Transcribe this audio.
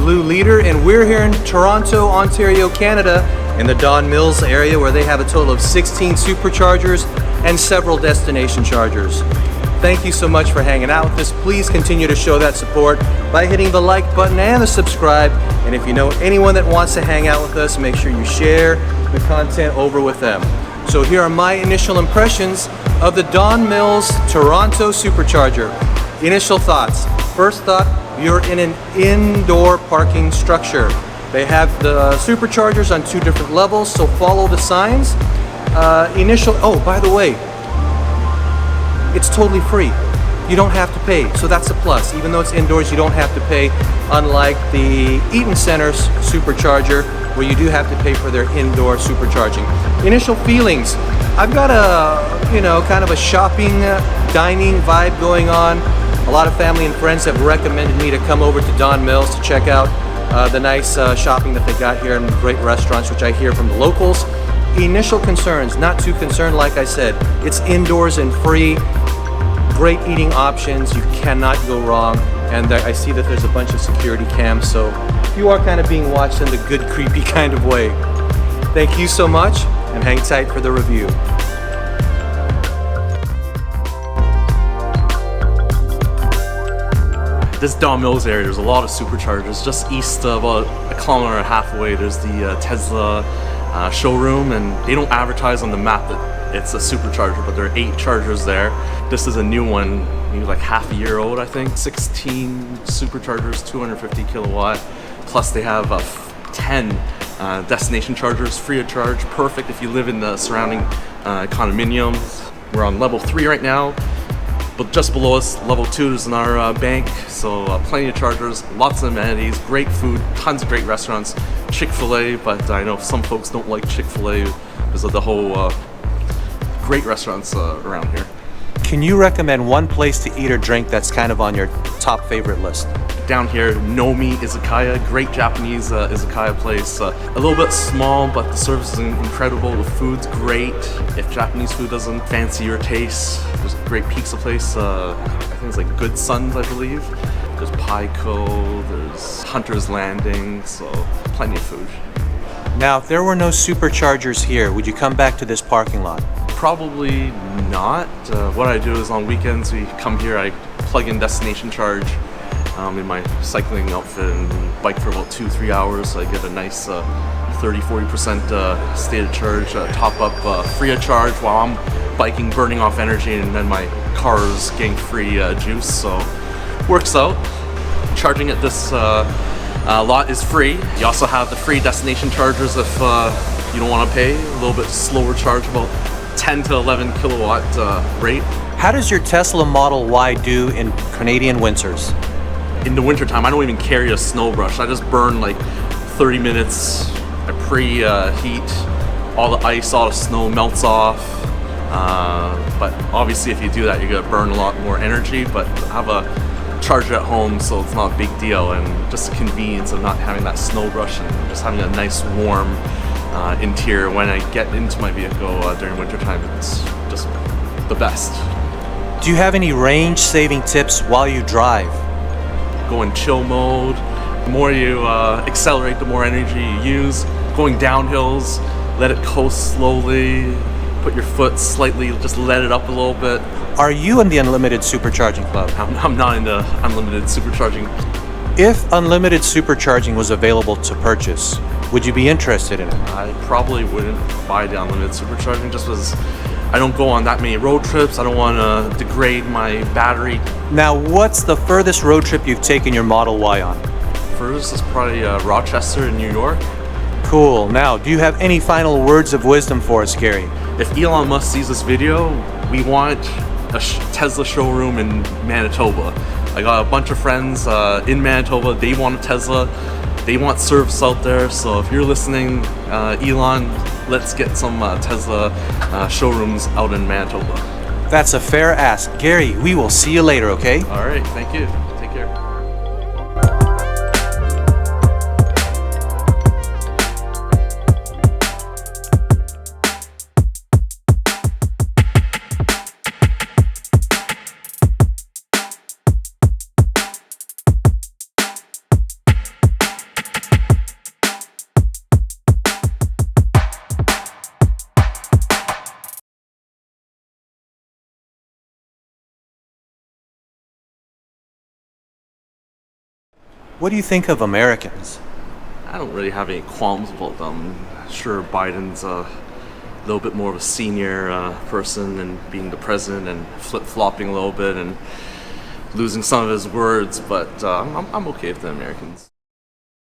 Blue Leader, and we're here in Toronto, Ontario, Canada, in the Don Mills area, where they have a total of 16 superchargers and several destination chargers. Thank you so much for hanging out with us. Please continue to show that support by hitting the like button and the subscribe. And if you know anyone that wants to hang out with us, make sure you share the content over with them. So here are my initial impressions of the Don Mills Toronto Supercharger. Initial thoughts. First thought, you're in an indoor parking structure. They have the superchargers on 2 different levels, so follow the signs. Oh, by the way, it's totally free. You don't have to pay, so that's a plus. Even though it's indoors, you don't have to pay, unlike the Eaton Center's supercharger, where you do have to pay for their indoor supercharging. Initial feelings. I've got a, kind of a shopping, dining vibe going on. A lot of family and friends have recommended me to come over to Don Mills to check out the nice shopping that they got here and great restaurants, which I hear from the locals. Initial concerns, not too concerned, like I said. It's indoors and free. Great eating options, you cannot go wrong. And I see that there's a bunch of security cams, so you are kind of being watched in the good, creepy kind of way. Thank you so much, and hang tight for the review. This Don Mills area, there's a lot of superchargers. Just east, about a kilometer and a half away, there's the Tesla showroom, and they don't advertise on the map that it's a supercharger, but there are 8 chargers there. This is a new one, maybe like half a year old, I think. 16 superchargers, 250 kilowatt. Plus they have 10 destination chargers free of charge. Perfect if you live in the surrounding condominiums. We're on level 3 right now, but just below us, level 2 is in our bank. So plenty of chargers, lots of amenities, great food, tons of great restaurants. Chick-fil-A, but I know some folks don't like Chick-fil-A because of the whole great restaurants around here. Can you recommend one place to eat or drink that's kind of on your top favorite list? Down here, Nomi Izakaya, great Japanese izakaya place. A little bit small, but the service is incredible. The food's great. If Japanese food doesn't fancy your taste, there's a great pizza place. I think it's like Good Sons, I believe. There's Pico, there's Hunter's Landing, so plenty of food. Now, if there were no superchargers here, would you come back to this parking lot? Probably not. What I do is on weekends we come here, I plug in destination charge in my cycling outfit and bike for about 2-3 hours. So I get a nice 30-40% state of charge, top up free of charge while I'm biking, burning off energy, and then my car's getting free juice, so works out. Charging at this lot is free. You also have the free destination chargers if you don't want to pay. A little bit slower charge, about 10 to 11 kilowatt rate. How does your Tesla Model Y do in Canadian winters? In the wintertime, I don't even carry a snow brush. I just burn like 30 minutes. I preheat. All the ice, all the snow melts off. But obviously if you do that, you're gonna burn a lot more energy, but I have a charger at home, so it's not a big deal, and just the convenience of not having that snow brush and just having a nice warm interior when I get into my vehicle during wintertime. It's just the best. Do you have any range-saving tips while you drive? Go in chill mode. The more you accelerate, the more energy you use. Going down hills, let it coast slowly. Put your foot slightly, just let it up a little bit. Are you in the Unlimited Supercharging Club? I'm not in the Unlimited Supercharging. If unlimited supercharging was available to purchase, would you be interested in it? I probably wouldn't buy the Unlimited Supercharging just because I don't go on that many road trips. I don't want to degrade my battery. Now, what's the furthest road trip you've taken your Model Y on? First is probably Rochester in New York. Cool. Now, do you have any final words of wisdom for us, Gary? If Elon Musk sees this video, we want a Tesla showroom in Manitoba. I got a bunch of friends in Manitoba. They want a Tesla. They want service out there. So if you're listening, Elon, let's get some Tesla showrooms out in Manitoba. That's a fair ask. Gary, we will see you later, okay? All right, thank you. Take care. What do you think of Americans? I don't really have any qualms about them. Sure, Biden's a little bit more of a senior person and being the president and flip-flopping a little bit and losing some of his words, but I'm okay with the Americans.